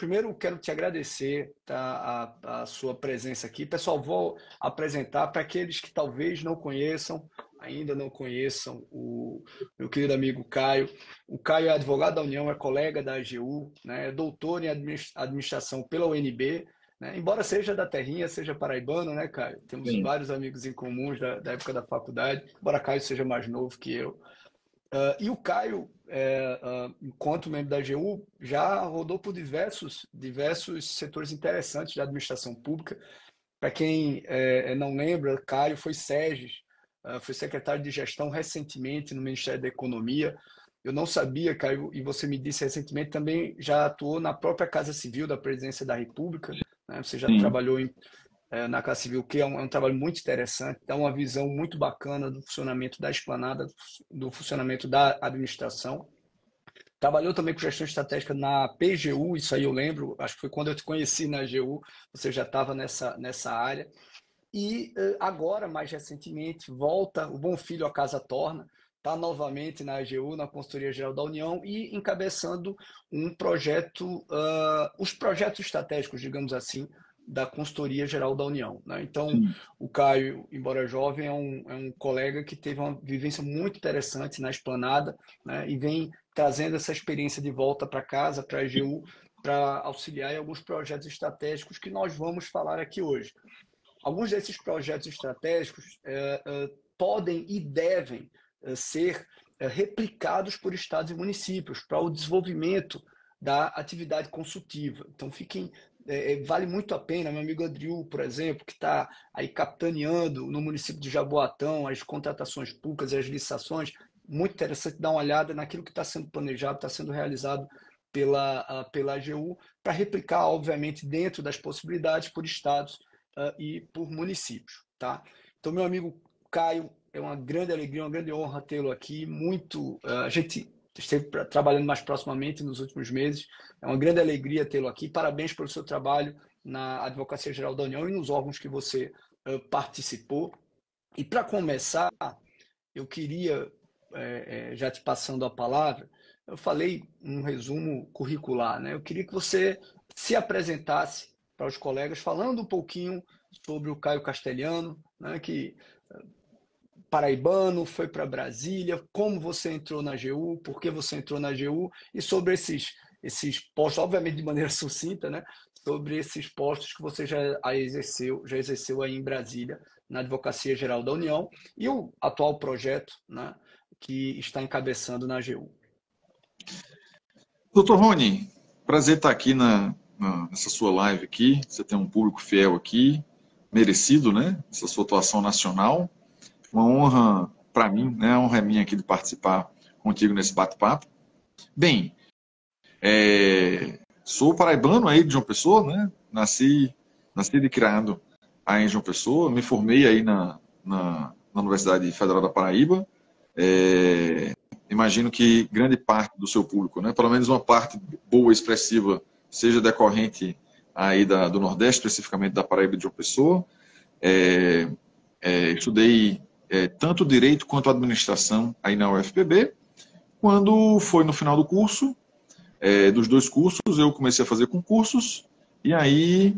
primeiro quero te agradecer, tá, a sua presença aqui. Pessoal, vou apresentar para aqueles que talvez não conheçam, ainda não conheçam, o meu querido amigo Caio. O Caio é advogado da União, é colega da AGU, né, é doutor em administração pela UNB, né, embora seja da terrinha, seja paraibano, né, Caio? Temos Sim. vários amigos em comuns da época da faculdade, embora Caio seja mais novo que eu. E o Caio, enquanto membro da AGU, já rodou por diversos setores interessantes da administração pública. Para quem não lembra, Caio foi SEGES, foi secretário de gestão recentemente no Ministério da Economia. Eu não sabia, Caio, e você me disse recentemente, também já atuou na própria Casa Civil da Presidência da República, né? Você já Sim. trabalhou na Casa Civil, que é um trabalho muito interessante, dá uma visão muito bacana do funcionamento da esplanada, do funcionamento da administração. Trabalhou também com gestão estratégica na PGU, isso aí eu lembro, acho que foi quando eu te conheci na AGU, você já estava nessa área. E agora, mais recentemente, volta o Bom Filho à Casa Torna, está novamente na AGU, na Consultoria Geral da União, e encabeçando um projeto, os projetos estratégicos, digamos assim, da Consultoria Geral da União, né? Então, Sim. o Caio, embora jovem, é um colega que teve uma vivência muito interessante na esplanada, né? E vem trazendo essa experiência de volta para casa, para a AGU, para auxiliar em alguns projetos estratégicos que nós vamos falar aqui hoje. Alguns desses projetos estratégicos podem e devem ser replicados por estados e municípios para o desenvolvimento da atividade consultiva. Então, vale muito a pena, meu amigo Adriu, por exemplo, que está aí capitaneando no município de Jaboatão as contratações públicas e as licitações, muito interessante dar uma olhada naquilo que está sendo planejado, está sendo realizado pela AGU, para replicar, obviamente, dentro das possibilidades por estados e por municípios, tá? Então, meu amigo Caio, é uma grande alegria, uma grande honra tê-lo aqui. A gente esteve trabalhando mais proximamente nos últimos meses. É uma grande alegria tê-lo aqui. Parabéns pelo seu trabalho na Advocacia Geral da União e nos órgãos que você participou. E para começar, eu queria, já te passando a palavra, eu falei um resumo curricular, né? Eu queria que você se apresentasse para os colegas, falando um pouquinho sobre o Caio Castelhano, né, que paraibano, foi para Brasília, como você entrou na AGU, por que você entrou na AGU, e sobre esses postos, obviamente de maneira sucinta, né, sobre esses postos que você já exerceu aí em Brasília, na Advocacia Geral da União, e o atual projeto, né, que está encabeçando na AGU. Doutor Rony, prazer estar aqui nessa sua live aqui. Você tem um público fiel aqui, merecido, né? Essa sua atuação nacional. Uma honra para mim, né? A honra é minha aqui de participar contigo nesse bate-papo. Bem, sou paraibano aí de João Pessoa, né? Nasci e criado aí em João Pessoa. Me formei aí na Universidade Federal da Paraíba. Imagino que grande parte do seu público, né, pelo menos uma parte boa, expressiva, seja decorrente aí do Nordeste, especificamente da Paraíba de João Pessoa. Estudei tanto Direito quanto Administração aí na UFPB. Quando foi no final do curso, dos dois cursos, eu comecei a fazer concursos, e aí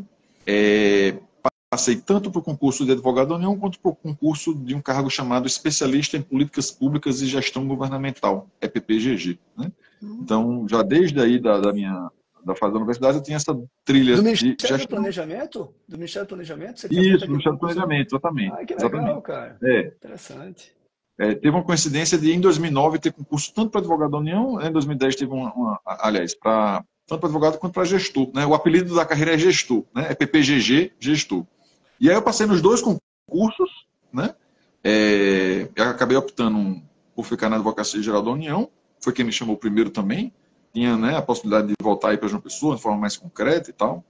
passei tanto para o concurso de advogado da União, quanto para o concurso de um cargo chamado Especialista em Políticas Públicas e Gestão Governamental, EPPGG. Né? Então, já desde aí da fase da universidade, eu tinha essa trilha Do de Ministério do gestão. Planejamento? Do Ministério do Planejamento? Você tinha feito Isso, no aquele Ministério do concurso? Planejamento, exatamente. Ah, que Exatamente. legal, cara. Interessante. Teve uma coincidência de, em 2009, ter concurso tanto para advogado da União, em 2010 teve aliás, tanto para advogado quanto para gestor. Né? O apelido da carreira é gestor, né? É PPGG, gestor. E aí eu passei nos dois concursos, né? Eu acabei optando por ficar na Advocacia Geral da União, foi quem me chamou primeiro também, tinha, né, a possibilidade de voltar aí para João Pessoa, de forma mais concreta e tal.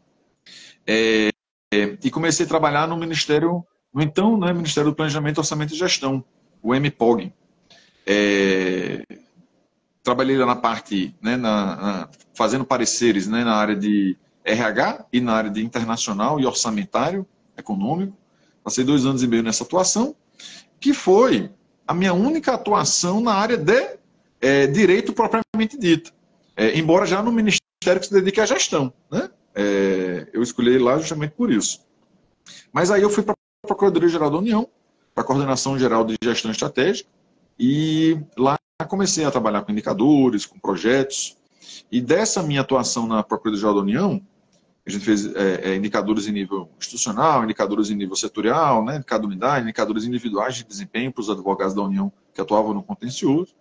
E comecei a trabalhar no Ministério, no então, né, Ministério do Planejamento, Orçamento e Gestão, o MPOG. Trabalhei lá na parte, né, fazendo pareceres, né, na área de RH e na área de internacional e orçamentário econômico. Passei 2 anos e meio nessa atuação, que foi a minha única atuação na área de direito propriamente dito. Embora já no Ministério ministério que se dedique à gestão, né? Eu escolhi lá justamente por isso. Mas aí eu fui para a Procuradoria-Geral da União, para a Coordenação Geral de Gestão Estratégica, e lá comecei a trabalhar com indicadores, com projetos, e dessa minha atuação na Procuradoria-Geral da União, a gente fez indicadores em nível institucional, indicadores em nível setorial, né, cada unidade, indicadores individuais de desempenho para os advogados da União que atuavam no contencioso.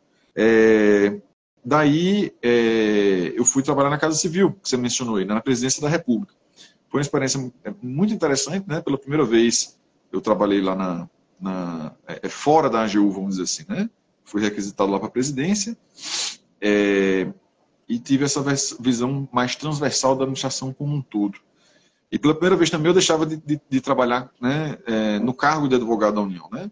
Daí eu fui trabalhar na Casa Civil, que você mencionou aí, né, na Presidência da República. Foi uma experiência muito interessante, né? Pela primeira vez eu trabalhei lá fora da AGU, vamos dizer assim, né? Fui requisitado lá para a presidência e tive essa visão mais transversal da administração como um todo. E pela primeira vez também eu deixava de trabalhar, né, no cargo de advogado da União, né?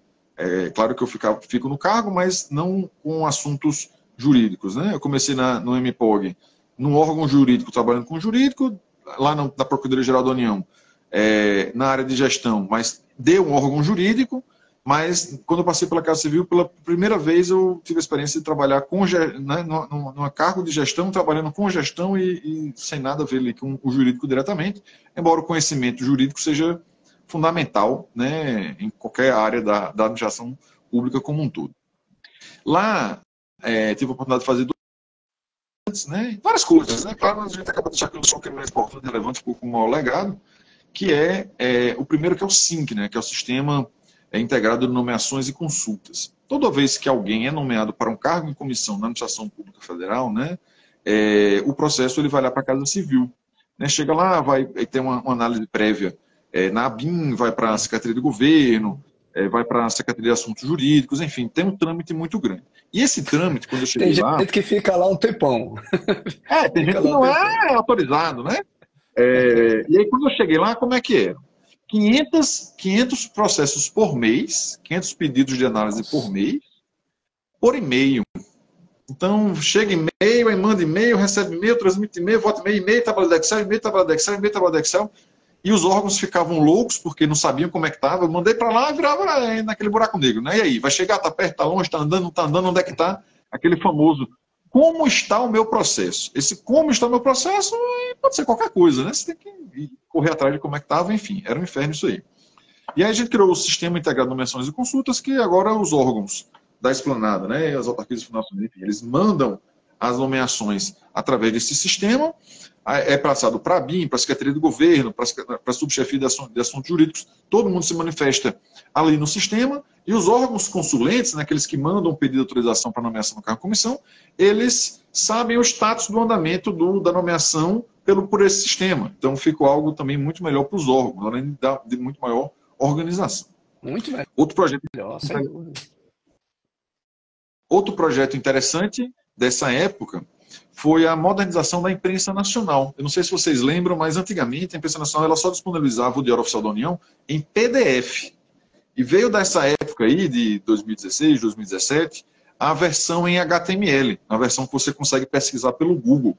Claro que eu fico no cargo, mas não com assuntos jurídicos, né? Eu comecei no MPOG, num órgão jurídico, trabalhando com jurídico, lá na Procuradoria-Geral da União, na área de gestão, mas de um órgão jurídico, mas quando eu passei pela Casa Civil, pela primeira vez eu tive a experiência de trabalhar num cargo de gestão, trabalhando com gestão e sem nada a ver ali com o jurídico diretamente, embora o conhecimento jurídico seja fundamental, né, em qualquer área da administração pública como um todo. Lá, tive a oportunidade de fazer né, várias coisas, né? Claro, a gente acaba de deixar que eu sou um mais importante, relevante, com o maior legado, que o primeiro, que é o SINC, né, que é o Sistema Integrado de Nomeações e Consultas. Toda vez que alguém é nomeado para um cargo em comissão na Administração Pública Federal, né, o processo ele vai lá para a Casa Civil. Né? Chega lá, vai ter uma análise prévia na ABIN, vai para a Secretaria de Governo, vai para a Secretaria de Assuntos Jurídicos, enfim, tem um trâmite muito grande. E esse trâmite, quando eu cheguei lá... Tem gente que fica lá um tempão. Tem gente que não é autorizado, né? E aí, quando eu cheguei lá, como é que era? 500 processos por mês, 500 pedidos de análise por mês, por e-mail. Então, chega e-mail, aí manda e-mail, recebe e-mail, transmite e-mail, vota e-mail, tabela de Excel, e-mail, tabela de Excel, e-mail, tabela de Excel. E os órgãos ficavam loucos, porque não sabiam como é que estava. Eu mandei para lá e virava naquele buraco negro. Né? E aí, vai chegar, está perto, está longe, está andando, não está andando, onde é que está? Aquele famoso, como está o meu processo? Esse como está o meu processo pode ser qualquer coisa, né? Você tem que correr atrás de como é que estava, enfim, era um inferno isso aí. E aí a gente criou o Sistema Integrado de Nomeações e Consultas, que agora os órgãos da esplanada, né, as autarquias de fundações, enfim, eles mandam as nomeações através desse sistema, é passado para a BIM, para a Secretaria do Governo, para a Subchefia de Assuntos Jurídicos, todo mundo se manifesta ali no sistema, e os órgãos consulentes, né, aqueles que mandam pedir de autorização para nomeação no cargo de comissão, eles sabem o status do andamento da nomeação por esse sistema. Então, ficou algo também muito melhor para os órgãos, além de muito maior organização. Muito melhor. Outro projeto interessante dessa época foi a modernização da imprensa nacional. Eu não sei se vocês lembram, mas antigamente a imprensa nacional ela só disponibilizava o Diário Oficial da União em PDF. E veio dessa época aí, de 2016, 2017, a versão em HTML, a versão que você consegue pesquisar pelo Google.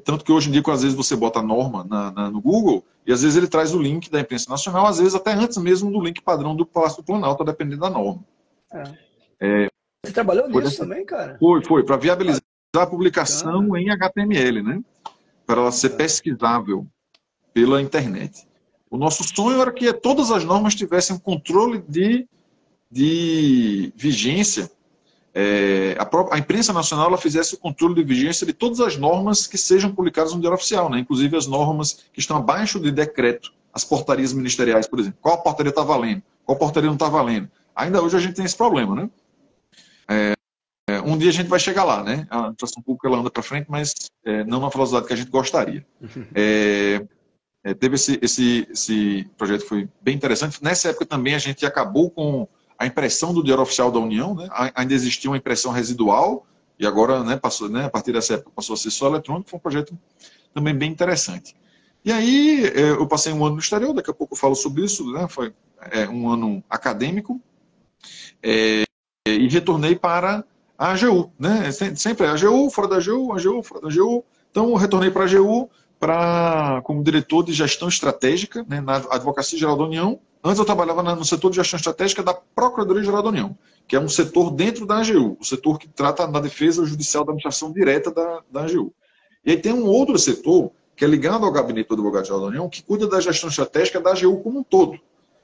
Tanto que hoje em dia, às vezes você bota a norma no Google, e às vezes ele traz o link da imprensa nacional, às vezes até antes mesmo do link padrão do Palácio do Planalto, dependendo da norma. Você trabalhou nisso também, cara? Foi, para viabilizar a publicação em HTML, né? Para ela ser pesquisável pela internet. O nosso sonho era que todas as normas tivessem um controle de vigência. A imprensa nacional ela fizesse o controle de vigência de todas as normas que sejam publicadas no Diário Oficial, né? Inclusive as normas que estão abaixo de decreto, as portarias ministeriais, por exemplo. Qual portaria está valendo? Qual portaria não está valendo? Ainda hoje a gente tem esse problema, né? Um dia a gente vai chegar lá, né? A administração pública ela anda para frente, mas não na velocidade que a gente gostaria. Teve esse projeto que foi bem interessante. Nessa época também a gente acabou com a impressão do Diário Oficial da União, né? Ainda existia uma impressão residual, e agora, né, passou, né, a partir dessa época passou a ser só eletrônico. Foi um projeto também bem interessante. E aí eu passei um ano no exterior, daqui a pouco eu falo sobre isso, né? Foi um ano acadêmico, e retornei para a AGU, né? Sempre a AGU, fora da AGU, AGU, fora da AGU. Então eu retornei para a AGU como diretor de gestão estratégica, né, na Advocacia Geral da União. Antes eu trabalhava no setor de gestão estratégica da Procuradoria-Geral da União, que é um setor dentro da AGU, o setor que trata da defesa judicial da administração direta da AGU. E aí tem um outro setor, que é ligado ao Gabinete do Advogado-Geral da União, que cuida da gestão estratégica da AGU como um todo.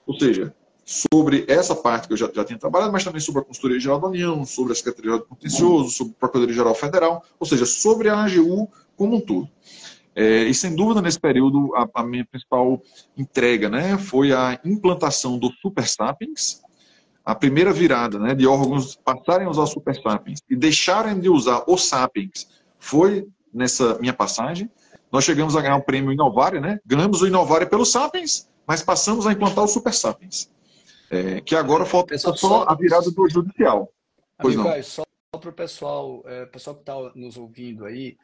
Ou seja, sobre essa parte que eu já tinha trabalhado, mas também sobre a Consultoria Geral da União, sobre a Secretaria de Contencioso, sobre a Procuradoria-Geral Federal, ou seja, sobre a AGU como um todo. E sem dúvida, nesse período, a minha principal entrega, né, foi a implantação do Super Sapiens, a primeira virada, né, de órgãos passarem a usar o Super Sapiens e deixarem de usar o Sapiens foi nessa minha passagem. Nós chegamos a ganhar o prêmio Inovare, né? Ganhamos o Inovare pelo Sapiens, mas passamos a implantar o Super Sapiens. Que agora falta só a virada do judicial. Pois amigo não. Caio, só para o pessoal, pessoal que está nos ouvindo aí,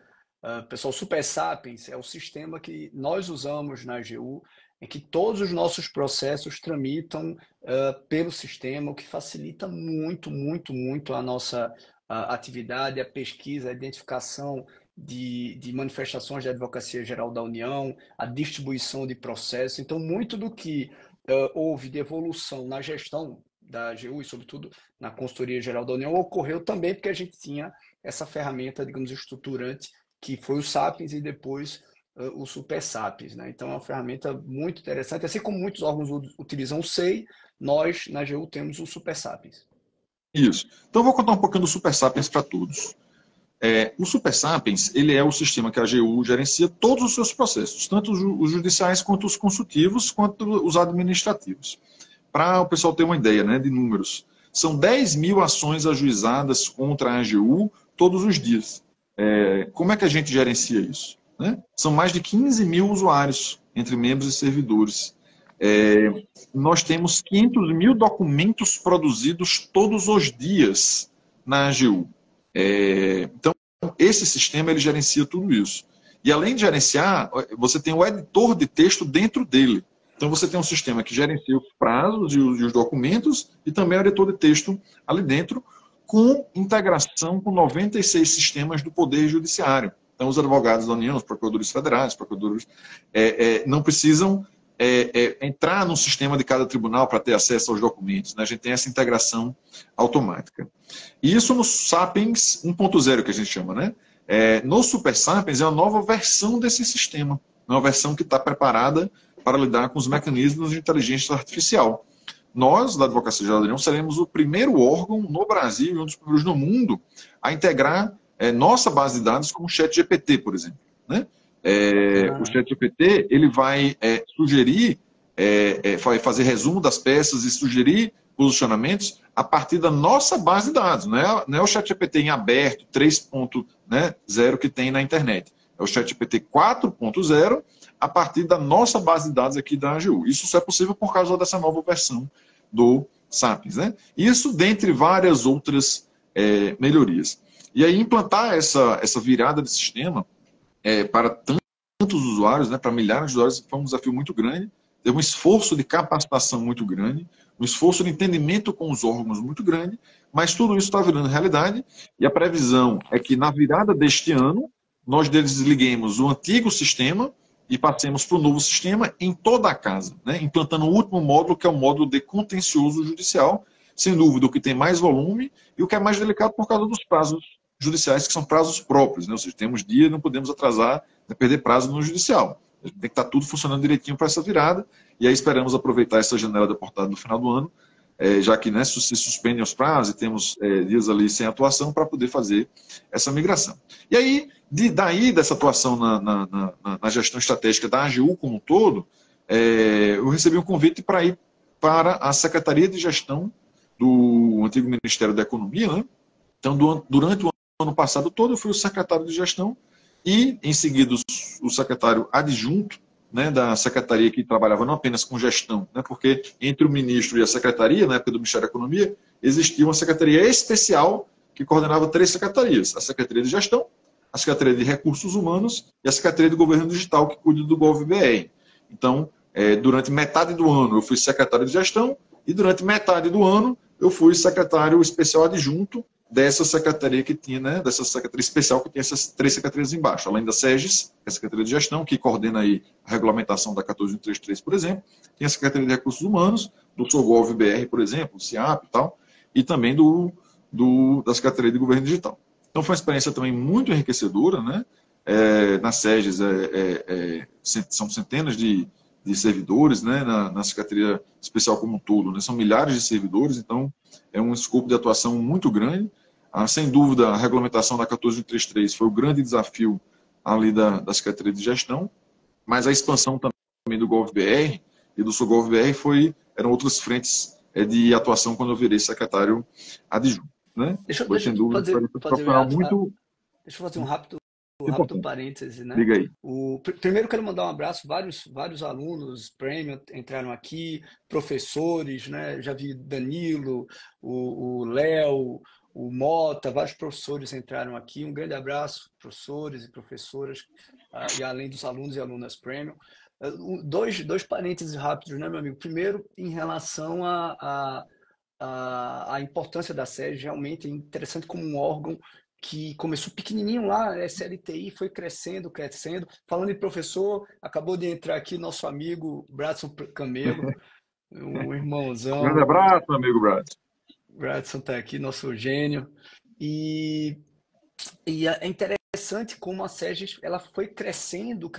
pessoal, Super Sapiens é o sistema que nós usamos na AGU, em que todos os nossos processos tramitam pelo sistema, o que facilita muito, muito, muito a nossa atividade, a pesquisa, a identificação de manifestações da Advocacia Geral da União, a distribuição de processos. Então, muito do que houve de evolução na gestão da AGU e, sobretudo, na Consultoria Geral da União, ocorreu também porque a gente tinha essa ferramenta, digamos, estruturante, que foi o Sapiens e depois o Super Sapiens, né? Então é uma ferramenta muito interessante, assim como muitos órgãos utilizam o SEI, nós na AGU temos o Super Sapiens. Isso. Então eu vou contar um pouquinho do Super Sapiens para todos. O Super Sapiens, ele é o sistema que a AGU gerencia todos os seus processos, tanto os judiciais quanto os consultivos, quanto os administrativos. Para o pessoal ter uma ideia, né, de números, são 10 mil ações ajuizadas contra a AGU todos os dias. Como é que a gente gerencia isso? Né? São mais de 15 mil usuários, entre membros e servidores. Nós temos 500 mil documentos produzidos todos os dias na AGU. Então, esse sistema ele gerencia tudo isso. E além de gerenciar, você tem o editor de texto dentro dele. Então, você tem um sistema que gerencia os prazos e os documentos e também o editor de texto ali dentro, com integração com 96 sistemas do Poder Judiciário. Então, os advogados da União, os procuradores federais, os procuradores não precisam entrar no sistema de cada tribunal para ter acesso aos documentos. Né? A gente tem essa integração automática. E isso no Sapiens 1.0, que a gente chama. Né? No Super Sapiens é uma nova versão desse sistema. Uma versão que está preparada para lidar com os mecanismos de inteligência artificial. Nós, da Advocacia Geral da União, seremos o primeiro órgão no Brasil e um dos primeiros no mundo a integrar nossa base de dados com o ChatGPT, por exemplo. Né? O ChatGPT ele vai sugerir, vai fazer resumo das peças e sugerir posicionamentos a partir da nossa base de dados. Não é o ChatGPT em aberto 3.0 que tem na internet. É o ChatGPT 4.0 a partir da nossa base de dados aqui da AGU. Isso só é possível por causa dessa nova versão do Sapiens. Né? Isso dentre várias outras melhorias. E aí implantar essa virada de sistema para tantos usuários, né, para milhares de usuários, foi um desafio muito grande, teve um esforço de capacitação muito grande, um esforço de entendimento com os órgãos muito grande, mas tudo isso está virando realidade e a previsão é que na virada deste ano nós desliguemos o antigo sistema e passemos para o novo sistema em toda a casa, né, implantando o último módulo, que é o módulo de contencioso judicial, sem dúvida o que tem mais volume e o que é mais delicado por causa dos prazos judiciais, que são prazos próprios, né? Ou seja, temos dia, não podemos atrasar, perder prazo no judicial. Tem que estar tudo funcionando direitinho para essa virada, e aí esperamos aproveitar essa janela de portada no final do ano, já que, né, se suspendem os prazos e temos dias ali sem atuação para poder fazer essa migração. E aí, daí dessa atuação na gestão estratégica da AGU como um todo, eu recebi um convite para ir para a Secretaria de Gestão do antigo Ministério da Economia, né? Então, durante o ano passado todo, eu fui o secretário de gestão e, em seguida, o secretário adjunto, né, da secretaria que trabalhava não apenas com gestão, né, porque entre o ministro e a secretaria, na época do Ministério da Economia, existia uma secretaria especial que coordenava 3 secretarias: a Secretaria de Gestão, a Secretaria de Recursos Humanos e a Secretaria de Governo Digital, que cuida do GovBR. Então, durante metade do ano, eu fui secretário de gestão e, durante metade do ano, eu fui secretário especial adjunto dessa secretaria que tinha, né, dessa secretaria especial que tem essas 3 secretarias embaixo, além da SEGES, que é a Secretaria de Gestão, que coordena aí a regulamentação da 14133, por exemplo, tem a Secretaria de Recursos Humanos, do SOGOV-BR, por exemplo, o CIAP e tal, e também da Secretaria de Governo Digital. Então foi uma experiência também muito enriquecedora, né, na SEGES são centenas de servidores, né, na Secretaria Especial como um todo, né, são milhares de servidores, então é um escopo de atuação muito grande. Sem dúvida, a regulamentação da 14133 foi o grande desafio ali da Secretaria de Gestão, mas a expansão também do GovBR e do SUGOVBR eram outras frentes de atuação quando eu virei secretário adjunto. Né? Deixa Foi, eu sem dúvida, um fazer, profissional muito deixa eu fazer um rápido importante. parêntese, né? Diga aí. Primeiro quero mandar um abraço, vários alunos premium entraram aqui, professores, né? Já vi Danilo, o Léo, o Mota, vários professores entraram aqui. Um grande abraço, professores e professoras, e além dos alunos e alunas premium. Dois parênteses rápidos, né, meu amigo? Primeiro, em relação a importância da SEG, realmente é interessante como um órgão que começou pequenininho lá, SLTI, foi crescendo. Falando em professor, acabou de entrar aqui nosso amigo Bradson Camelo, um Grande irmãozão. abraço, meu amigo Brad. Bradson está aqui, nosso gênio. E é interessante como a SEGES ela foi crescendo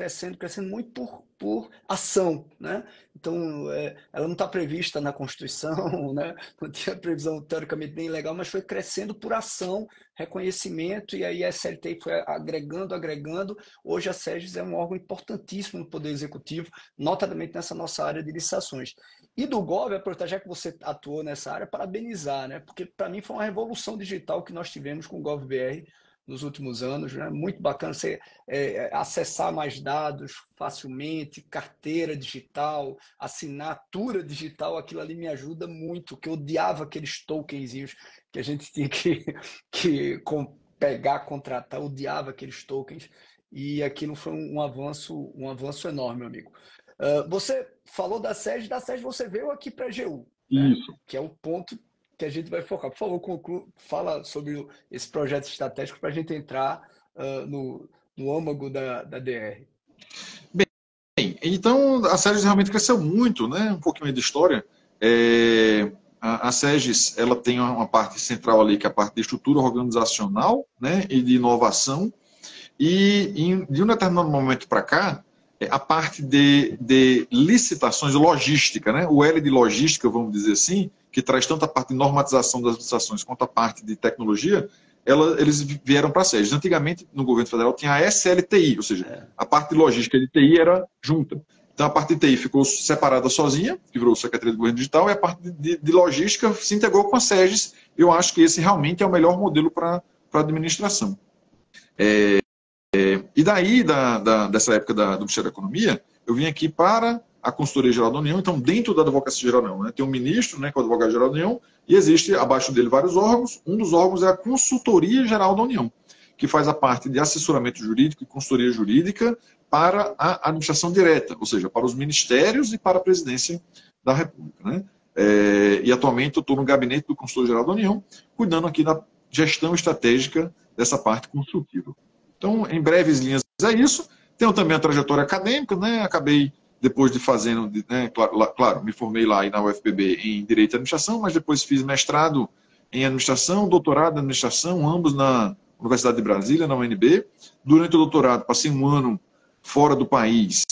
muito por ação, né? Então, ela não está prevista na Constituição, né? Não tinha previsão teoricamente nem legal, mas foi crescendo por ação, reconhecimento, e aí a SLT foi agregando. Hoje a SEGES é um órgão importantíssimo no Poder Executivo, notadamente nessa nossa área de licitações. E do Gov, aproveitar já que você atuou nessa área, parabenizar, né? Porque para mim foi uma revolução digital que nós tivemos com o GovBR nos últimos anos, né? Muito bacana você acessar mais dados facilmente, carteira digital, assinatura digital, aquilo ali me ajuda muito, que eu odiava aqueles tokenzinhos que a gente tinha que pegar, contratar, eu odiava aqueles tokens, e aquilo foi um avanço enorme, meu amigo. Você falou da SEGES você veio aqui para a AGU, né? Isso. Que é o ponto que a gente vai focar. Por favor, fala sobre esse projeto estratégico para a gente entrar no âmago da DR. Bem, então a SEGES realmente cresceu muito, né? Um pouquinho de história. A SEGES ela tem uma parte central ali, que é a parte de estrutura organizacional, né? E de inovação. E de um determinado momento para cá, a parte de licitações, logística, né? O L de logística, vamos dizer assim, que traz tanto a parte de normatização das licitações quanto a parte de tecnologia, eles vieram para a SEGES. Antigamente, no governo federal, tinha a SLTI, ou seja, a parte de logística de TI era junta. Então, a parte de TI ficou separada sozinha, que virou Secretaria do Governo Digital, e a parte de logística se integrou com a SEGES. Eu acho que esse realmente é o melhor modelo para a administração. E daí, dessa época do Ministério da Economia, eu vim aqui para a Consultoria Geral da União. Então, dentro da Advocacia Geral da União, né, tem um ministro, né, que é o Advogado Geral da União, e existe abaixo dele vários órgãos. Um dos órgãos é a Consultoria Geral da União, que faz a parte de assessoramento jurídico e consultoria jurídica para a administração direta, ou seja, para os ministérios e para a presidência da República. Né? E atualmente eu estou no gabinete do Consultor Geral da União, cuidando aqui da gestão estratégica dessa parte consultiva. Então, em breves linhas, é isso. Tenho também a trajetória acadêmica, né? Acabei, depois de fazendo, né? Claro, me formei lá na UFPB em Direito e Administração, mas depois fiz mestrado em Administração, doutorado em Administração, ambos na Universidade de Brasília, na UNB. Durante o doutorado, passei um ano fora do país,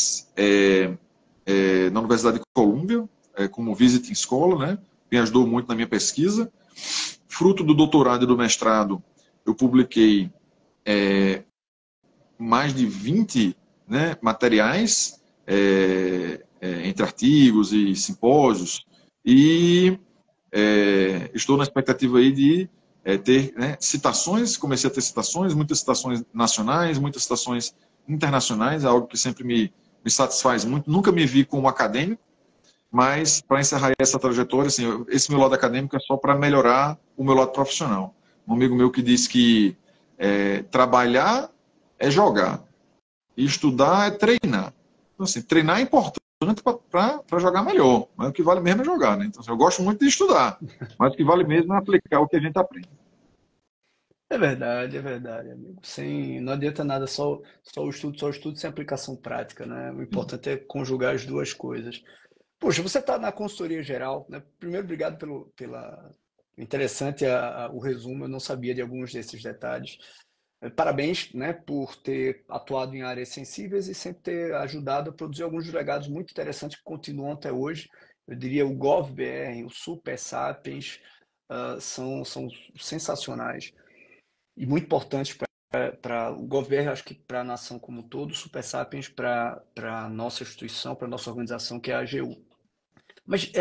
na Universidade de Colômbia, como visiting scholar, né? Me ajudou muito na minha pesquisa. Fruto do doutorado e do mestrado, eu publiquei mais de 20, né, materiais, entre artigos e simpósios, e estou na expectativa aí de ter, né, citações. Comecei a ter citações, muitas citações nacionais, muitas citações internacionais, é algo que sempre me satisfaz muito. Nunca me vi como acadêmico, mas para encerrar essa trajetória, assim, esse meu lado acadêmico é só para melhorar o meu lado profissional. Um amigo meu que disse que trabalhar é jogar e estudar é treinar. Então, assim, treinar é importante para jogar melhor, mas o que vale mesmo é jogar, né? Então, assim, eu gosto muito de estudar, mas o que vale mesmo é aplicar o que a gente aprende. É verdade, amigo. Não adianta nada só o estudo sem aplicação prática, né? O importante é conjugar as duas coisas. Poxa, você está na consultoria geral, né? Primeiro, obrigado pela interessante o resumo. Eu não sabia de alguns desses detalhes. Parabéns, né, por ter atuado em áreas sensíveis e sempre ter ajudado a produzir alguns legados muito interessantes que continuam até hoje. Eu diria o GovBR, o Super Sapiens, são sensacionais e muito importantes para o governo, acho que para a nação como um todo, Super Sapiens para a nossa instituição, para a nossa organização, que é a AGU. Mas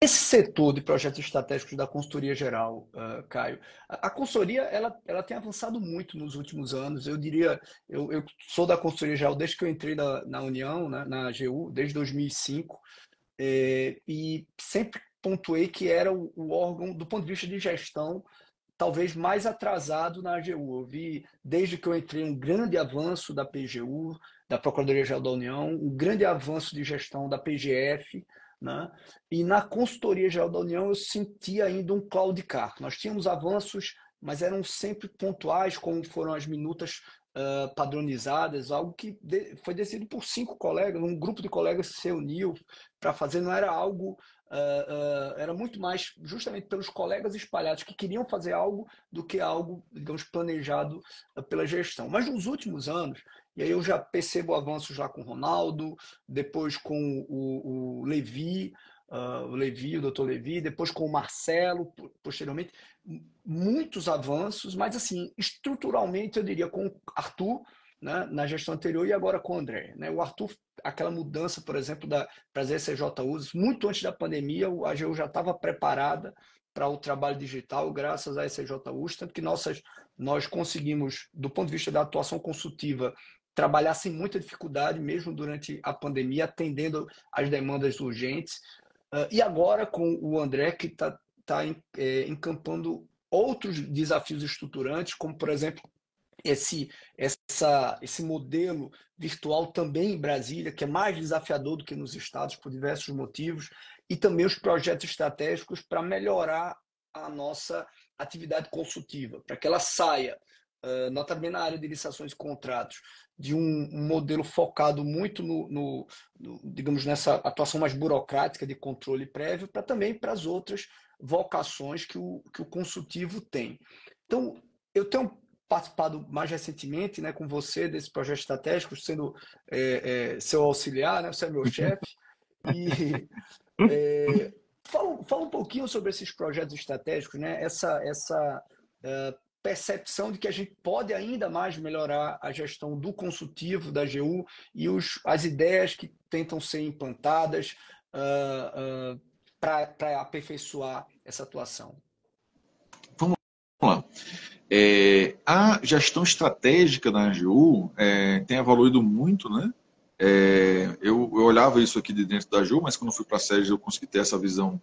nesse setor de projetos estratégicos da consultoria geral, Caio, a consultoria ela tem avançado muito nos últimos anos. Eu diria, eu sou da consultoria geral desde que eu entrei na União, né, na AGU, desde 2005, e sempre pontuei que era o órgão, do ponto de vista de gestão, talvez mais atrasado na AGU. Eu vi, desde que eu entrei, um grande avanço da PGU, da Procuradoria-Geral da União, um grande avanço de gestão da PGF, né? E na Consultoria Geral da União eu senti ainda um claudicar. Nós tínhamos avanços, mas eram sempre pontuais, como foram as minutas padronizadas, algo que foi decidido por 5 colegas, um grupo de colegas se reuniu para fazer, não era algo era muito mais justamente pelos colegas espalhados que queriam fazer algo do que algo, digamos, planejado pela gestão. Mas nos últimos anos, e aí eu já percebo avanços lá com o Ronaldo, depois com o Levi, o doutor Levi, depois com o Marcelo, posteriormente, muitos avanços, mas assim, estruturalmente eu diria com o Arthur, né, na gestão anterior e agora com o André. Né? O Arthur, aquela mudança, por exemplo, para as ECJUs, muito antes da pandemia, a AGU já estava preparada para o trabalho digital, graças à ECJUs, tanto que nós conseguimos, do ponto de vista da atuação consultiva, trabalhar sem muita dificuldade, mesmo durante a pandemia, atendendo às demandas urgentes. E agora com o André, que está encampando outros desafios estruturantes, como, por exemplo, esse modelo virtual também em Brasília, que é mais desafiador do que nos estados por diversos motivos, e também os projetos estratégicos para melhorar a nossa atividade consultiva, para que ela saia, notablemente na área de licitações e contratos, de um modelo focado muito digamos, nessa atuação mais burocrática de controle prévio, para também para as outras vocações que o consultivo tem. Então, eu tenho participado mais recentemente, né, com você desse projeto estratégico, sendo seu auxiliar, né, você é meu chefe, e fala um pouquinho sobre esses projetos estratégicos, né, essa percepção de que a gente pode ainda mais melhorar a gestão do consultivo da AGU e as ideias que tentam ser implantadas para aperfeiçoar essa atuação. Vamos lá. A gestão estratégica da AGU tem evoluído muito, né? Eu olhava isso aqui de dentro da AGU, mas quando fui para a SERGES eu consegui ter essa visão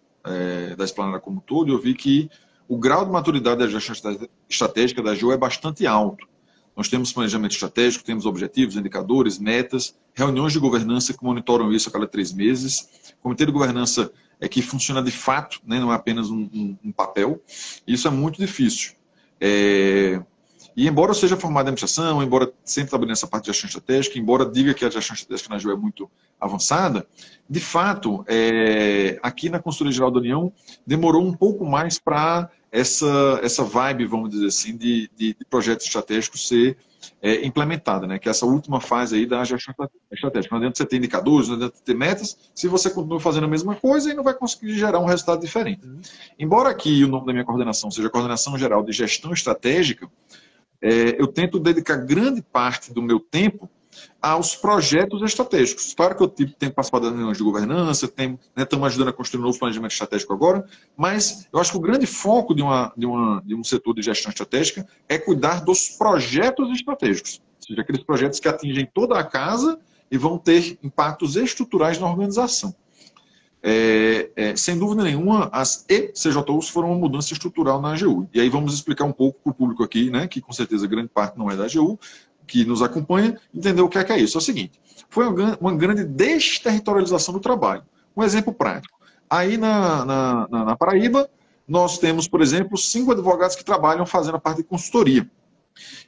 da Esplanada como um todo, e eu vi que o grau de maturidade da gestão estratégica da AGU é bastante alto. Nós temos planejamento estratégico, temos objetivos, indicadores, metas, reuniões de governança que monitoram isso a cada 3 meses, comitê de governança que funciona de fato, né, não é apenas um papel. Isso é muito difícil. E embora eu seja formado em administração, embora sempre trabalhe nessa parte de gestão estratégica, embora diga que a gestão estratégica na AGU é muito avançada, de fato, aqui na Consultoria Geral da União, demorou um pouco mais para essa vibe, vamos dizer assim, de projetos estratégicos ser implementada, né? Que é essa última fase aí da gestão estratégica. Não adianta você ter indicadores, não adianta ter metas, se você continua fazendo a mesma coisa e não vai conseguir gerar um resultado diferente. Embora aqui o nome da minha coordenação seja Coordenação Geral de Gestão Estratégica, eu tento dedicar grande parte do meu tempo aos projetos estratégicos. Claro que eu tenho participado das reuniões de governança, estamos ajudando a construir um novo planejamento estratégico agora, mas eu acho que o grande foco de um setor de gestão estratégica é cuidar dos projetos estratégicos, ou seja, aqueles projetos que atingem toda a casa e vão ter impactos estruturais na organização. Sem dúvida nenhuma, as ECJUs foram uma mudança estrutural na AGU. E aí vamos explicar um pouco para o público aqui, né, que com certeza grande parte não é da AGU, que nos acompanha, entender o que é isso. É o seguinte, foi uma grande desterritorialização do trabalho. Um exemplo prático. Aí na Paraíba, nós temos, por exemplo, 5 advogados que trabalham fazendo a parte de consultoria.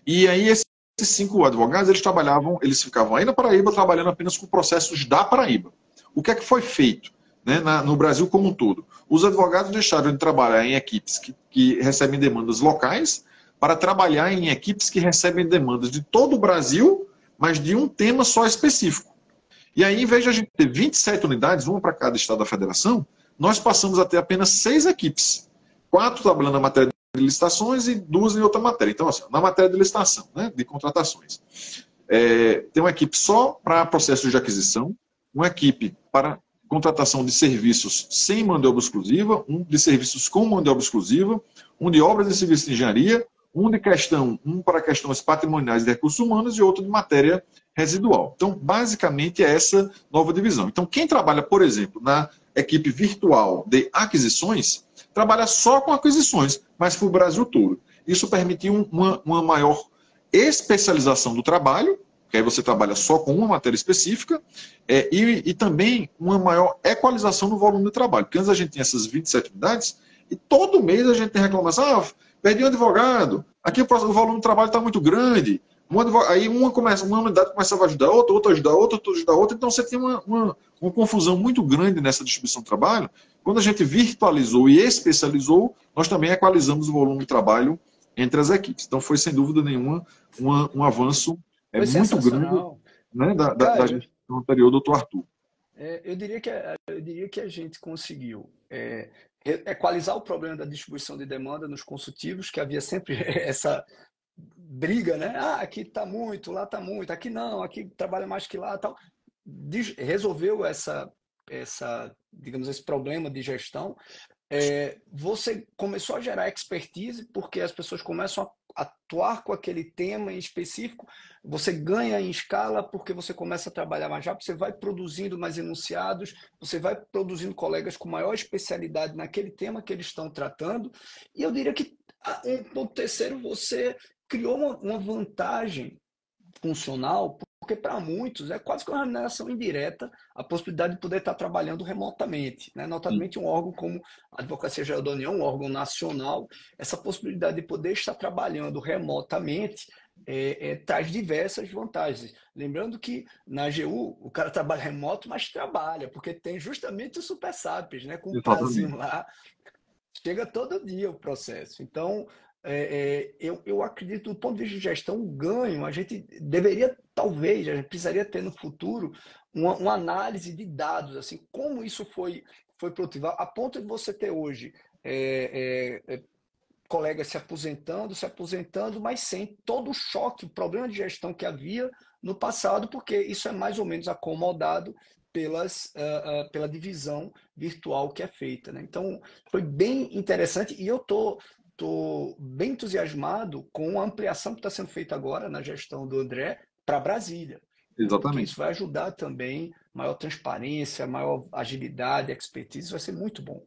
E aí esses 5 advogados, eles ficavam aí na Paraíba trabalhando apenas com processos da Paraíba. O que é que foi feito? Né, no Brasil como um todo. Os advogados deixaram de trabalhar em equipes que recebem demandas locais para trabalhar em equipes que recebem demandas de todo o Brasil, mas de um tema só específico. E aí, em vez de a gente ter 27 unidades, uma para cada estado da federação, nós passamos a ter apenas 6 equipes. 4 trabalhando na matéria de licitações e 2 em outra matéria. Então, assim, na matéria de licitação, né, de contratações. Tem uma equipe só para processos de aquisição, uma equipe para contratação de serviços sem mão de obra exclusiva, um de serviços com mão de obra exclusiva, um de obras e serviços de engenharia, um para questões patrimoniais e recursos humanos e outro de matéria residual. Então, basicamente, é essa nova divisão. Então, quem trabalha, por exemplo, na equipe virtual de aquisições, trabalha só com aquisições, mas para o Brasil todo. Isso permitiu uma maior especialização do trabalho, que aí você trabalha só com uma matéria específica, e também uma maior equalização no volume de trabalho. Porque antes a gente tinha essas 27 unidades, e todo mês a gente tem reclamação, perdi um advogado, aqui o volume de trabalho está muito grande, aí uma unidade começava a ajudar outra ajudar outra ajudar outra, então você tem uma confusão muito grande nessa distribuição de trabalho. Quando a gente virtualizou e especializou, nós também equalizamos o volume de trabalho entre as equipes. Então foi, sem dúvida nenhuma, um avanço muito grande, né, da gestão anterior do Dr. Arthur. Eu diria que a gente conseguiu equalizar o problema da distribuição de demanda nos consultivos, que havia sempre essa briga, né? Aqui está muito, lá está muito, aqui não, aqui trabalha mais que lá, tal. Resolveu digamos, esse problema de gestão. Você começou a gerar expertise, porque as pessoas começam a atuar com aquele tema em específico, você ganha em escala porque você começa a trabalhar mais rápido, você vai produzindo mais enunciados, você vai produzindo colegas com maior especialidade naquele tema que eles estão tratando, e eu diria que, no terceiro, você criou uma vantagem funcional, porque para muitos é quase que uma remuneração indireta a possibilidade de poder estar trabalhando remotamente, né? Notadamente um órgão como a Advocacia Geral da União, um órgão nacional, essa possibilidade de poder estar trabalhando remotamente traz diversas vantagens. Lembrando que na AGU o cara trabalha remoto, mas trabalha, porque tem justamente o Super Sapiens, né? Com o prazinho lá, chega todo dia o processo. Então, eu acredito, do ponto de vista de gestão, um ganho, a gente deveria, talvez, a gente precisaria ter no futuro uma análise de dados, assim, como isso foi produtivo, a ponto de você ter hoje colegas se aposentando, mas sem todo o choque, o problema de gestão que havia no passado, porque isso é mais ou menos acomodado pela divisão virtual que é feita, né? Então, foi bem interessante e eu estou bem entusiasmado com a ampliação que está sendo feita agora na gestão do André para Brasília. Exatamente. Porque isso vai ajudar também, maior transparência, maior agilidade, expertise, vai ser muito bom.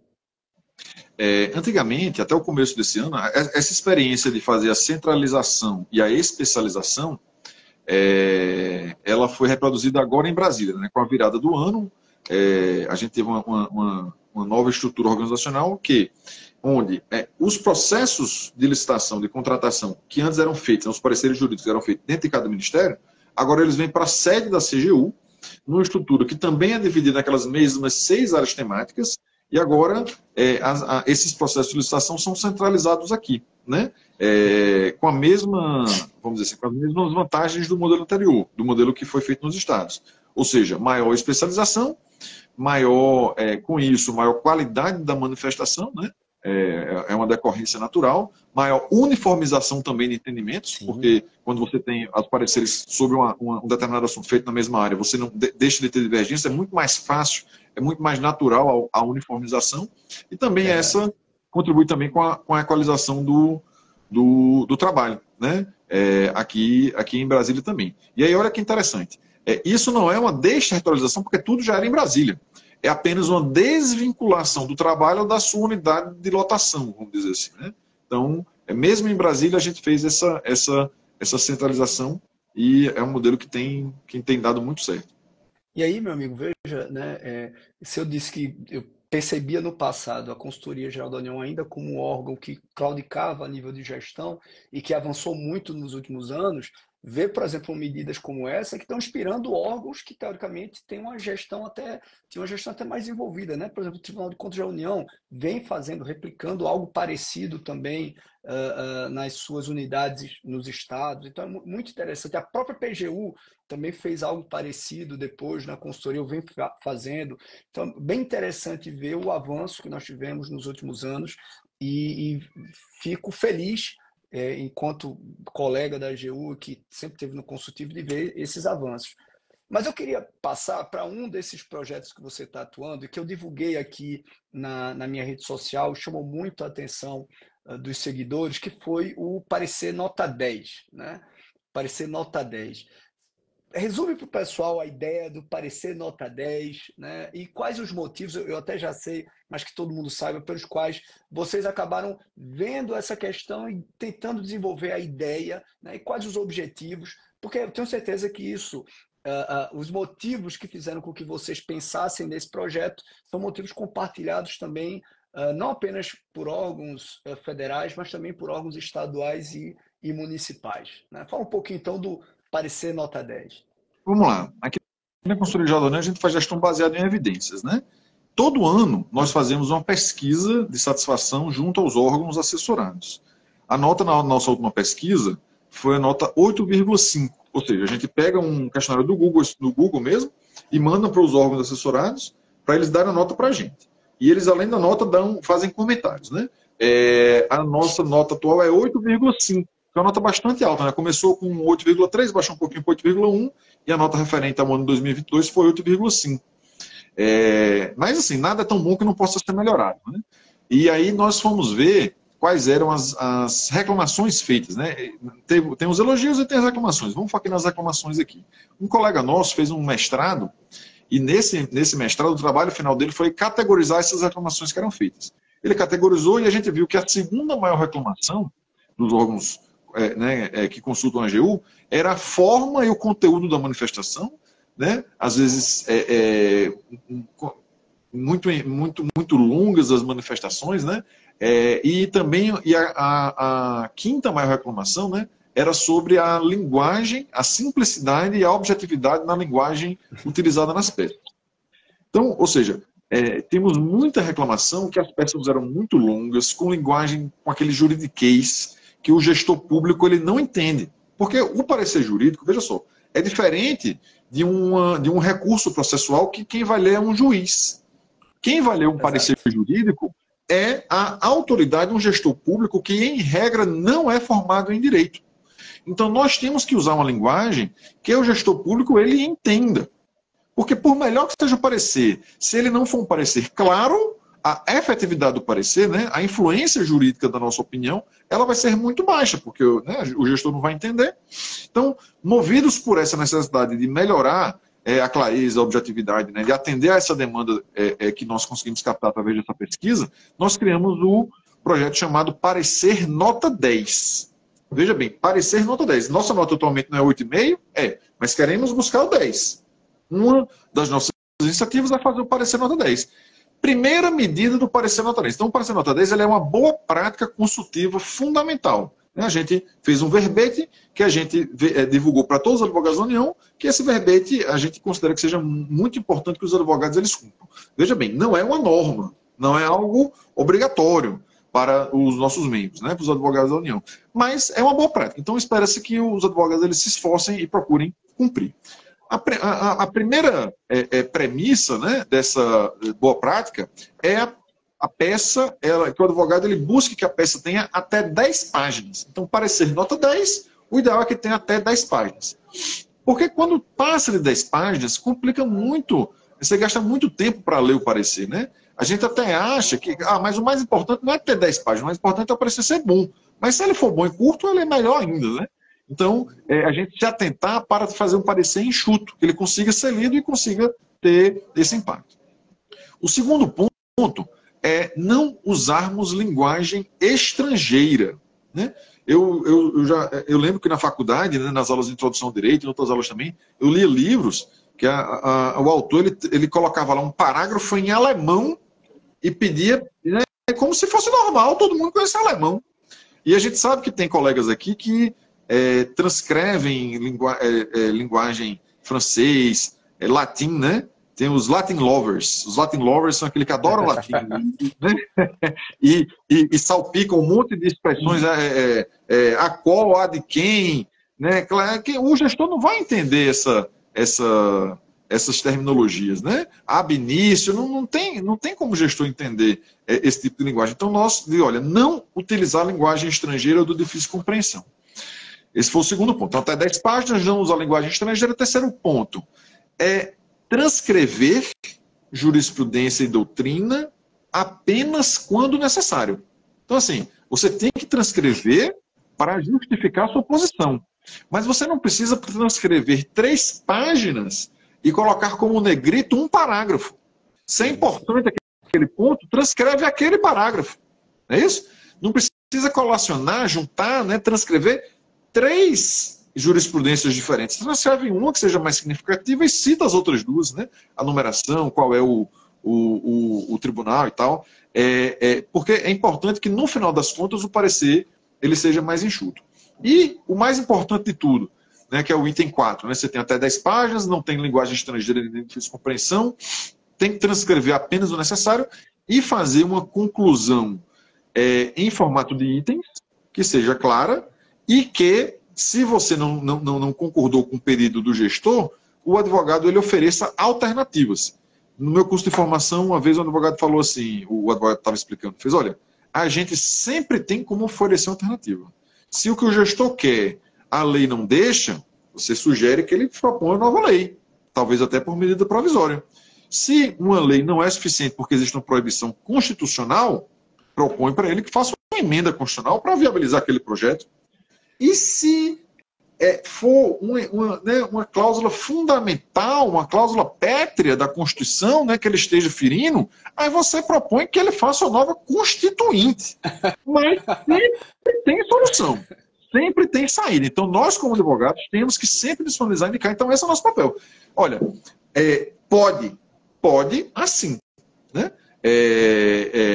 Antigamente, até o começo desse ano, essa experiência de fazer a centralização e a especialização, ela foi reproduzida agora em Brasília, né? Com a virada do ano, a gente teve uma nova estrutura organizacional onde os processos de licitação, de contratação, que antes eram feitos, os pareceres jurídicos eram feitos dentro de cada ministério, agora eles vêm para a sede da CGU, numa estrutura que também é dividida naquelas mesmas 6 áreas temáticas, e agora esses processos de licitação são centralizados aqui, né? Com a mesma, vamos dizer assim, com as mesmas vantagens do modelo anterior, do modelo que foi feito nos estados. Ou seja, maior especialização, com isso, maior qualidade da manifestação, né? É uma decorrência natural, maior uniformização também de entendimentos, sim, porque quando você tem os pareceres sobre um determinado assunto feito na mesma área, você não deixa de ter divergência, é muito mais fácil, é muito mais natural a uniformização, e também essa contribui também com a equalização do trabalho, né? Aqui em Brasília também. E aí, olha que interessante, isso não é uma desterritorialização, porque tudo já era em Brasília. É apenas uma desvinculação do trabalho da sua unidade de lotação, vamos dizer assim, né? Então, mesmo em Brasília, a gente fez essa centralização e é um modelo que tem dado muito certo. E aí, meu amigo, veja, né, se eu disse que eu percebia no passado a Consultoria Geral da União ainda como um órgão que claudicava a nível de gestão e que avançou muito nos últimos anos, ver, por exemplo, medidas como essa que estão inspirando órgãos que, teoricamente, têm uma gestão até mais envolvida, né? Por exemplo, o Tribunal de Contas da União vem replicando algo parecido também nas suas unidades nos estados. Então, é muito interessante. A própria PGU também fez algo parecido depois na consultoria, eu venho fazendo. Então, bem interessante ver o avanço que nós tivemos nos últimos anos e fico feliz, enquanto colega da AGU, que sempre esteve no consultivo, de ver esses avanços. Mas eu queria passar para um desses projetos que você está atuando e que eu divulguei aqui na minha rede social, chamou muito a atenção dos seguidores, que foi o Parecer Nota 10, né? Parecer Nota 10. Resume para o pessoal a ideia do Parecer Nota 10, né? E quais os motivos, eu até já sei, mas que todo mundo saiba, pelos quais vocês acabaram vendo essa questão e tentando desenvolver a ideia, né? E quais os objetivos, porque eu tenho certeza que isso, os motivos que fizeram com que vocês pensassem nesse projeto são motivos compartilhados também, não apenas por órgãos federais, mas também por órgãos estaduais e municipais, né? Fala um pouquinho então do Parecer Nota 10. Vamos lá. Aqui na consultoria de Jardonê, a gente faz gestão baseada em evidências, né? Todo ano, nós fazemos uma pesquisa de satisfação junto aos órgãos assessorados. A nota na nossa última pesquisa foi a nota 8,5. Ou seja, a gente pega um questionário do Google mesmo e manda para os órgãos assessorados para eles darem a nota para a gente. E eles, além da nota, fazem comentários, né? A nossa nota atual é 8,5. É uma nota bastante alta, né? Começou com 8,3, baixou um pouquinho para 8,1, e a nota referente ao ano de 2022 foi 8,5. Mas, assim, nada é tão bom que não possa ser melhorado, né? E aí nós fomos ver quais eram as reclamações feitas, né? Tem os elogios e tem as reclamações. Vamos focar nas reclamações aqui. Um colega nosso fez um mestrado, e nesse mestrado, o trabalho final dele foi categorizar essas reclamações que eram feitas. Ele categorizou e a gente viu que a segunda maior reclamação dos órgãos que consultam a AGU, era a forma e o conteúdo da manifestação, né? Às vezes muito longas as manifestações, né? E também a quinta maior reclamação, né, era sobre a linguagem, a simplicidade e a objetividade na linguagem utilizada nas peças. Então, ou seja, temos muita reclamação que as peças eram muito longas, com linguagem, com aquele juridiquês, que o gestor público ele não entende. Porque o parecer jurídico, veja só, é diferente de um recurso processual que quem vai ler é um juiz. Quem vai ler um parecer jurídico é a autoridade, um gestor público que, em regra, não é formado em direito. Então, nós temos que usar uma linguagem que o gestor público ele entenda. Porque, por melhor que seja o parecer, se ele não for um parecer claro, a efetividade do parecer, né, a influência jurídica da nossa opinião, ela vai ser muito baixa, porque o gestor não vai entender. Então, movidos por essa necessidade de melhorar a clareza, a objetividade, né, de atender a essa demanda que nós conseguimos captar através dessa pesquisa, nós criamos o projeto chamado Parecer Nota 10. Veja bem, Parecer Nota 10. Nossa nota atualmente não é 8,5? Mas queremos buscar o 10. Uma das nossas iniciativas é fazer o Parecer Nota 10. Primeira medida do Parecer Nota 10. Então, o Parecer Nota 10 ele é uma boa prática consultiva fundamental. A gente fez um verbete que a gente divulgou para todos os advogados da União, que esse verbete a gente considera que seja muito importante que os advogados eles cumpram. Veja bem, não é uma norma, não é algo obrigatório para os nossos membros, né, para os advogados da União. Mas é uma boa prática. Então, espera-se que os advogados eles se esforcem e procurem cumprir. A primeira premissa, né, dessa boa prática é a peça, que o advogado ele busque que a peça tenha até 10 páginas. Então, parecer nota 10, o ideal é que tenha até 10 páginas. Porque quando passa de 10 páginas, complica muito, você gasta muito tempo para ler o parecer, né? A gente até acha que, mas o mais importante não é ter 10 páginas, o mais importante é o parecer ser bom. Mas se ele for bom e curto, ele é melhor ainda, né? Então, a gente se atentar para fazer um parecer enxuto, que ele consiga ser lido e consiga ter esse impacto. O segundo ponto é não usarmos linguagem estrangeira, né? Eu lembro que na faculdade, né, nas aulas de introdução ao direito, em outras aulas também, eu lia livros que o autor ele colocava lá um parágrafo em alemão e pedia, né, como se fosse normal, todo mundo conhece alemão. E a gente sabe que tem colegas aqui que transcrevem linguagem francês, latim, né? Tem os Latin Lovers. Os Latin Lovers são aqueles que adoram latim, né? E salpicam um monte de expressões, a qual, a de quem, né? O gestor não vai entender essas terminologias, né? Ab início, não tem como o gestor entender esse tipo de linguagem. Então, olha, não utilizar linguagem estrangeira ou de difícil compreensão. Esse foi o segundo ponto. Então, até 10 páginas, não usar linguagem estrangeira. Terceiro ponto é transcrever jurisprudência e doutrina apenas quando necessário. Então, assim, você tem que transcrever para justificar a sua posição. Mas você não precisa transcrever 3 páginas e colocar como negrito um parágrafo. Se é importante aquele ponto, transcreve aquele parágrafo. Não é isso? Não precisa colacionar, juntar, né, transcrever 3 jurisprudências diferentes. Transcreve uma que seja mais significativa e cita as outras 2, né? A numeração, qual é o tribunal e tal. Porque é importante que, no final das contas, o parecer ele seja mais enxuto. E o mais importante de tudo, né, que é o item 4, né? Você tem até 10 páginas, não tem linguagem estrangeira de difícil compreensão, tem que transcrever apenas o necessário e fazer uma conclusão em formato de itens, que seja clara, e que, se você não concordou com o pedido do gestor, o advogado ele ofereça alternativas. No meu curso de formação, uma vez o advogado falou assim, o advogado estava explicando, fez, olha, a gente sempre tem como oferecer alternativa. Se o que o gestor quer, a lei não deixa, você sugere que ele proponha uma nova lei, talvez até por medida provisória. Se uma lei não é suficiente porque existe uma proibição constitucional, propõe para ele que faça uma emenda constitucional para viabilizar aquele projeto. E se for uma cláusula fundamental, uma cláusula pétrea da Constituição, né, que ele esteja ferindo, aí você propõe que ele faça uma nova constituinte. Mas sempre tem solução, sempre tem saída. Então, nós, como advogados, temos que sempre disponibilizar e indicar. Então, esse é o nosso papel. Olha, pode assim, né?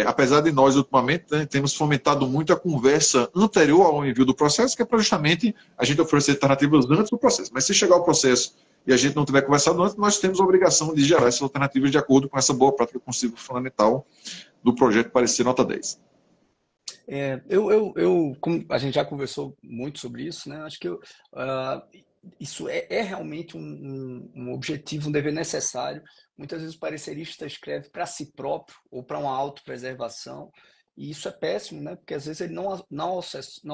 Apesar de nós, ultimamente, né, temos fomentado muito a conversa anterior ao envio do processo, que é para justamente a gente oferecer alternativas antes do processo. Mas se chegar ao processo e a gente não tiver conversado antes, nós temos a obrigação de gerar essas alternativas de acordo com essa boa prática consigo fundamental do projeto Parecer Nota 10. Como a gente já conversou muito sobre isso, né? Acho que isso é realmente um objetivo, um dever necessário. Muitas vezes o parecerista escreve para si próprio ou para uma autopreservação, e isso é péssimo, né? Porque às vezes ele não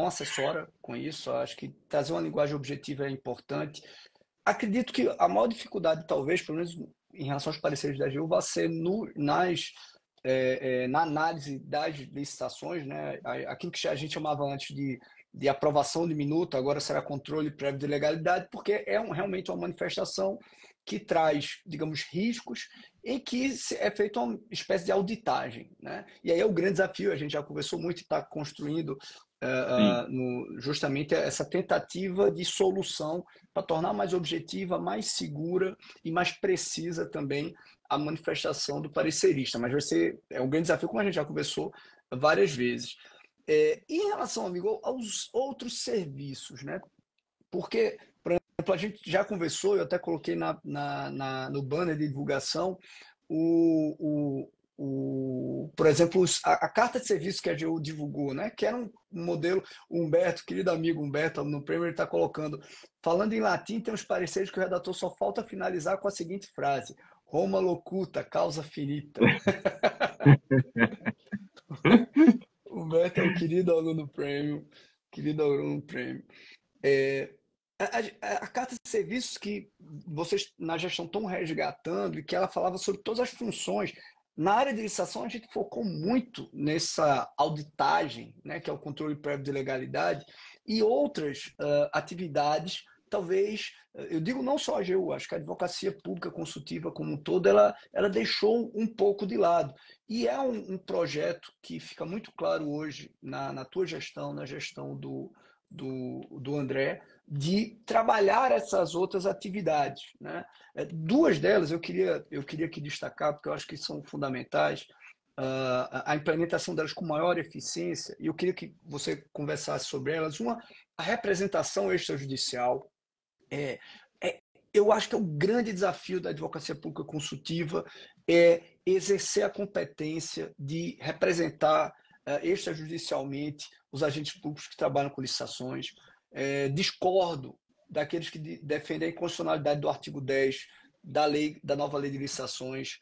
assessora com isso. Eu acho que trazer uma linguagem objetiva é importante. Acredito que a maior dificuldade, talvez, pelo menos em relação aos pareceres da AGU, vai ser na análise das licitações, né? Aquilo que a gente chamava antes de aprovação de minuto, agora será controle prévio de legalidade, porque realmente uma manifestação que traz, digamos, riscos em que é feita uma espécie de auditagem, né? E aí é o grande desafio, a gente já conversou muito e está construindo justamente essa tentativa de solução para tornar mais objetiva, mais segura e mais precisa também a manifestação do parecerista. Mas é um grande desafio, como a gente já conversou várias vezes. Em relação, amigo, aos outros serviços, né? Porque, por exemplo, a gente já conversou, eu até coloquei no banner de divulgação, por exemplo, a carta de serviço que a AGU divulgou, né? Que era um modelo, o Humberto, querido amigo Humberto, no Premier, ele está colocando, falando em latim, tem os pareceres que o redator só falta finalizar com a seguinte frase: Roma locuta, causa finita. O Humberto é um querido aluno Premium, a carta de serviços que vocês na gestão estão resgatando e que ela falava sobre todas as funções. Na área de licitação, a gente focou muito nessa auditagem, né, que é o controle prévio de legalidade, e outras atividades, talvez, eu digo não só a AGU, acho que a advocacia pública consultiva como um todo, ela deixou um pouco de lado. E é um projeto que fica muito claro hoje na tua gestão, na gestão do André, de trabalhar essas outras atividades, né? 2 delas eu queria aqui destacar, porque eu acho que são fundamentais, a implementação delas com maior eficiência, e eu queria que você conversasse sobre elas. Uma a representação extrajudicial é, é, eu acho que é o grande desafio da advocacia pública consultiva é exercer a competência de representar extrajudicialmente os agentes públicos que trabalham com licitações. Discordo daqueles que defendem a inconstitucionalidade do artigo 10 da nova lei de licitações,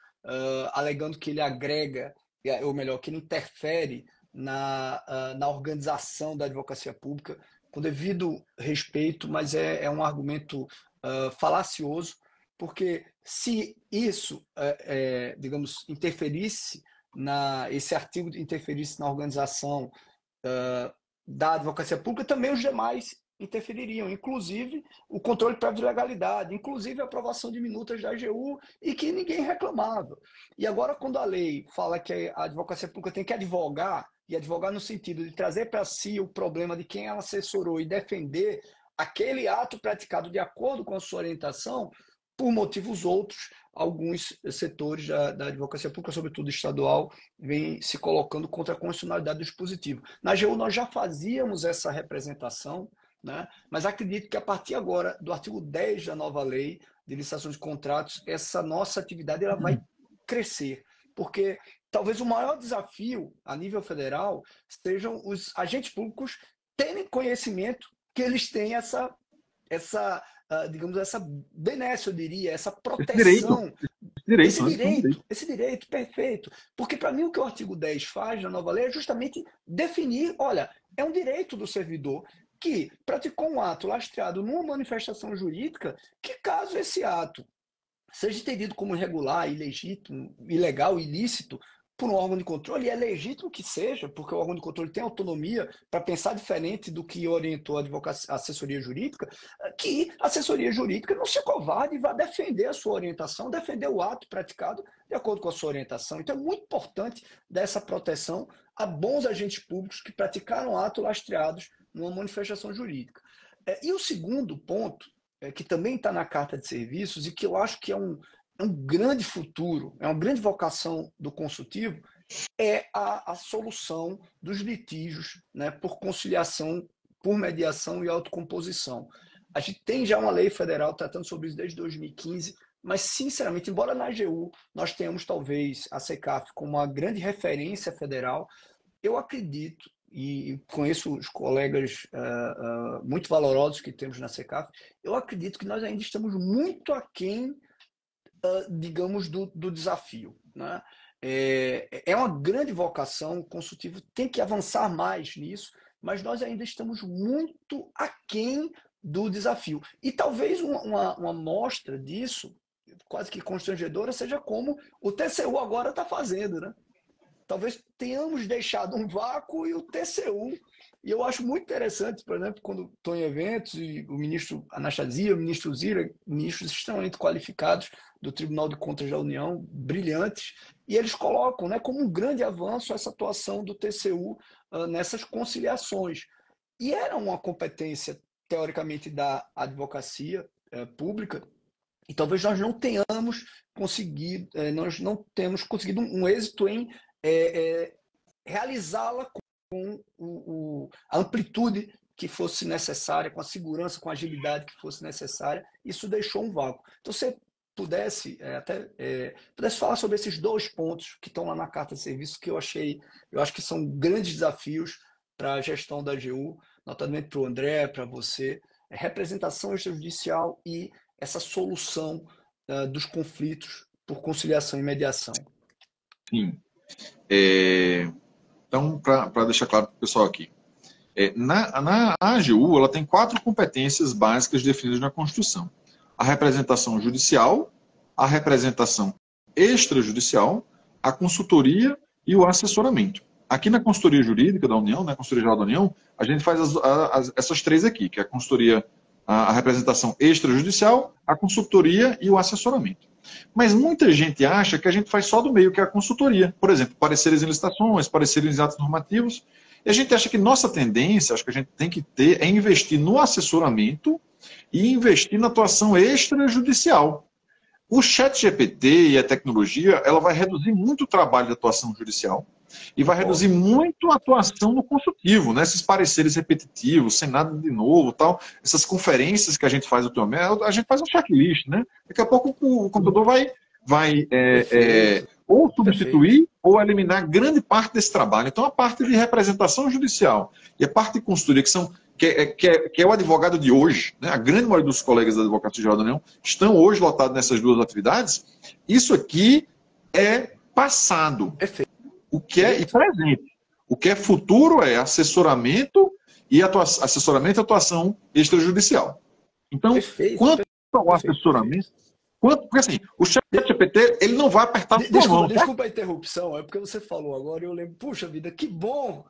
alegando que ele agrega, ou melhor, que ele interfere na organização da advocacia pública, com devido respeito, mas é um argumento falacioso, porque se isso, digamos, interferisse esse artigo interferisse na organização da advocacia pública, também os demais interfeririam, inclusive o controle prévio de legalidade, inclusive a aprovação de minutas da AGU, e que ninguém reclamava. E agora, quando a lei fala que a advocacia pública tem que advogar, e advogar no sentido de trazer para si o problema de quem ela assessorou e defender aquele ato praticado de acordo com a sua orientação, por motivos outros, alguns setores da advocacia pública, sobretudo estadual, vêm se colocando contra a constitucionalidade do dispositivo. Na AGU nós já fazíamos essa representação, né? Mas acredito que a partir agora do artigo 10 da nova lei de licitações de contratos, essa nossa atividade ela vai crescer, porque talvez o maior desafio a nível federal sejam os agentes públicos terem conhecimento que eles têm digamos, essa benesse, eu diria, essa proteção. Esse direito, perfeito. Porque, para mim, o que o artigo 10 faz na nova lei é justamente definir, olha, é um direito do servidor que praticou um ato lastreado numa manifestação jurídica, que caso esse ato seja entendido como irregular, ilegítimo, ilegal, ilícito, por um órgão de controle, e é legítimo que seja, porque o órgão de controle tem autonomia para pensar diferente do que orientou a assessoria jurídica, que a assessoria jurídica não se covarde e vá defender a sua orientação, defender o ato praticado de acordo com a sua orientação. Então é muito importante dar essa proteção a bons agentes públicos que praticaram atos lastreados numa manifestação jurídica. E o segundo ponto, que também está na Carta de Serviços e que eu acho que é um grande futuro, é uma grande vocação do consultivo, é a solução dos litígios, né, por conciliação, por mediação e autocomposição. A gente tem já uma lei federal tratando sobre isso desde 2015, mas, sinceramente, embora na AGU nós tenhamos talvez a SECAF como uma grande referência federal, eu acredito, e conheço os colegas muito valorosos que temos na SECAF, eu acredito que nós ainda estamos muito aquém, digamos, do desafio, né? É uma grande vocação, o consultivo tem que avançar mais nisso, mas nós ainda estamos muito aquém do desafio. E talvez uma mostra disso, quase que constrangedora, seja como o TCU agora está fazendo, né? Talvez tenhamos deixado um vácuo e o TCU. E eu acho muito interessante, por exemplo, quando estou em eventos e o ministro Anastasia, o ministro Zira, ministros extremamente qualificados do Tribunal de Contas da União, brilhantes, e eles colocam, né, como um grande avanço essa atuação do TCU nessas conciliações. E era uma competência, teoricamente, da advocacia pública, e talvez nós não tenhamos conseguido, um êxito em realizá-la com a amplitude que fosse necessária, com a segurança, com a agilidade que fosse necessária. Isso deixou um vácuo. Então, se pudesse falar sobre esses dois pontos que estão lá na Carta de Serviço, que eu acho que são grandes desafios para a gestão da AGU, notadamente para o André, para você, representação extrajudicial e essa solução dos conflitos por conciliação e mediação. Sim. Então, para deixar claro para o pessoal aqui, na AGU ela tem 4 competências básicas definidas na Constituição: a representação judicial, a representação extrajudicial, a consultoria e o assessoramento. Aqui na consultoria jurídica da União, na Consultoria Geral da União, a gente faz essas 3 aqui, que é a consultoria, a representação extrajudicial, a consultoria e o assessoramento. Mas muita gente acha que a gente faz só do meio, que é a consultoria. Por exemplo, pareceres em licitações, pareceres em atos normativos. E a gente acha que nossa tendência, acho que a gente tem que ter, é investir no assessoramento e investir na atuação extrajudicial. o ChatGPT e a tecnologia, ela vai reduzir muito o trabalho de atuação judicial e vai reduzir muito a atuação no consultivo, né? Esses pareceres repetitivos, sem nada de novo, tal. Essas conferências que a gente faz atualmente, a gente faz um checklist, né? Daqui a pouco o computador vai ou substituir ou eliminar grande parte desse trabalho. Então, a parte de representação judicial e a parte de consultoria, que é o advogado de hoje, né? A grande maioria dos colegas da Advocacia Geral da União estão hoje lotados nessas duas atividades. Isso aqui é passado. Perfeito. O que é presente. O que é futuro é assessoramento e atuação extrajudicial. Então, quanto ao assessoramento, porque assim, o ChatGPT, ele não vai apertar a sua mão. Desculpa a interrupção, é porque você falou agora e eu lembro, puxa vida, que bom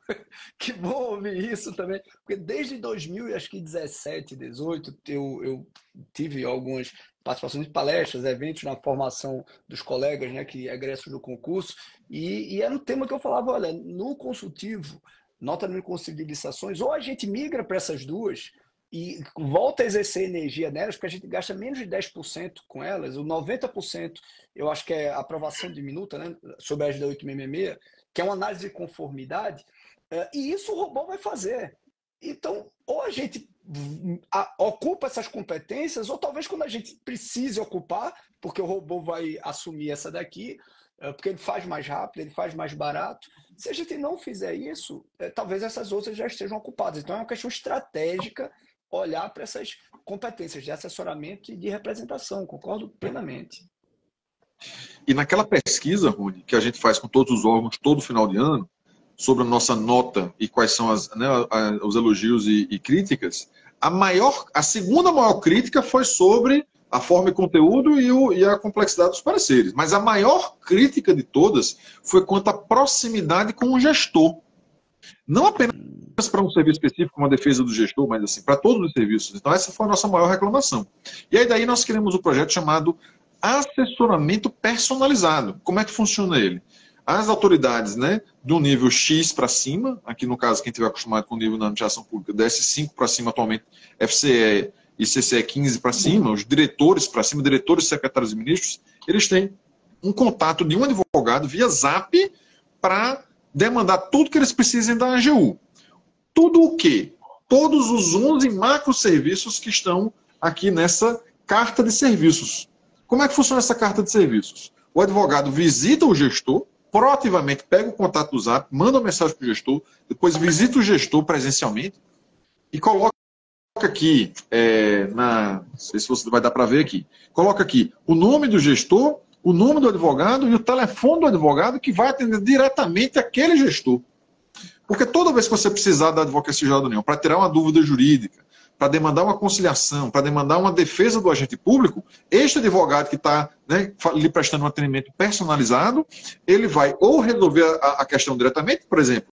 ouvir isso também, porque desde 2017, 2018, eu tive algumas participações em palestras, eventos na formação dos colegas, né, que egressos do concurso, e era um tema que eu falava, olha, no consultivo, nota no conselho de licitações, ou a gente migra para essas duas, e volta a exercer energia nelas, porque a gente gasta menos de 10% com elas, o 90% eu acho que é aprovação de minuta, né, sobre a SDA 8666, que é uma análise de conformidade, e isso o robô vai fazer. Então, ou a gente ocupa essas competências, ou talvez quando a gente precise ocupar, porque o robô vai assumir essa daqui, porque ele faz mais rápido, ele faz mais barato. Se a gente não fizer isso, talvez essas outras já estejam ocupadas. Então, é uma questão estratégica olhar para essas competências de assessoramento e de representação, concordo plenamente. E naquela pesquisa, Rony, que a gente faz com todos os órgãos todo final de ano, sobre a nossa nota e quais são os elogios e críticas, a segunda maior crítica foi sobre a forma e conteúdo e a complexidade dos pareceres. Mas a maior crítica de todas foi quanto à proximidade com o gestor. Não apenas para um serviço específico, uma defesa do gestor, mas assim, para todos os serviços. Então essa foi a nossa maior reclamação. E aí daí nós criamos um projeto chamado assessoramento personalizado. Como é que funciona ele? As autoridades, né, do nível X para cima, aqui no caso quem estiver acostumado com o nível da administração pública, DS5 para cima atualmente, FCE e CCE 15 para cima, os diretores para cima, diretores, secretários e ministros, eles têm um contato de um advogado via Zap para demandar tudo que eles precisem da AGU. Tudo o quê? Todos os 11 macroserviços que estão aqui nessa carta de serviços. Como é que funciona essa carta de serviços? O advogado visita o gestor, proativamente pega o contato do Zap, manda uma mensagem para o gestor, depois visita o gestor presencialmente e coloca aqui, não sei se você vai dar para ver aqui, coloca aqui o nome do gestor, o nome do advogado e o telefone do advogado que vai atender diretamente aquele gestor. Porque toda vez que você precisar da Advocacia Geral da União para tirar uma dúvida jurídica, para demandar uma conciliação, para demandar uma defesa do agente público, este advogado que está, né, lhe prestando um atendimento personalizado, ele vai ou resolver a questão diretamente, por exemplo,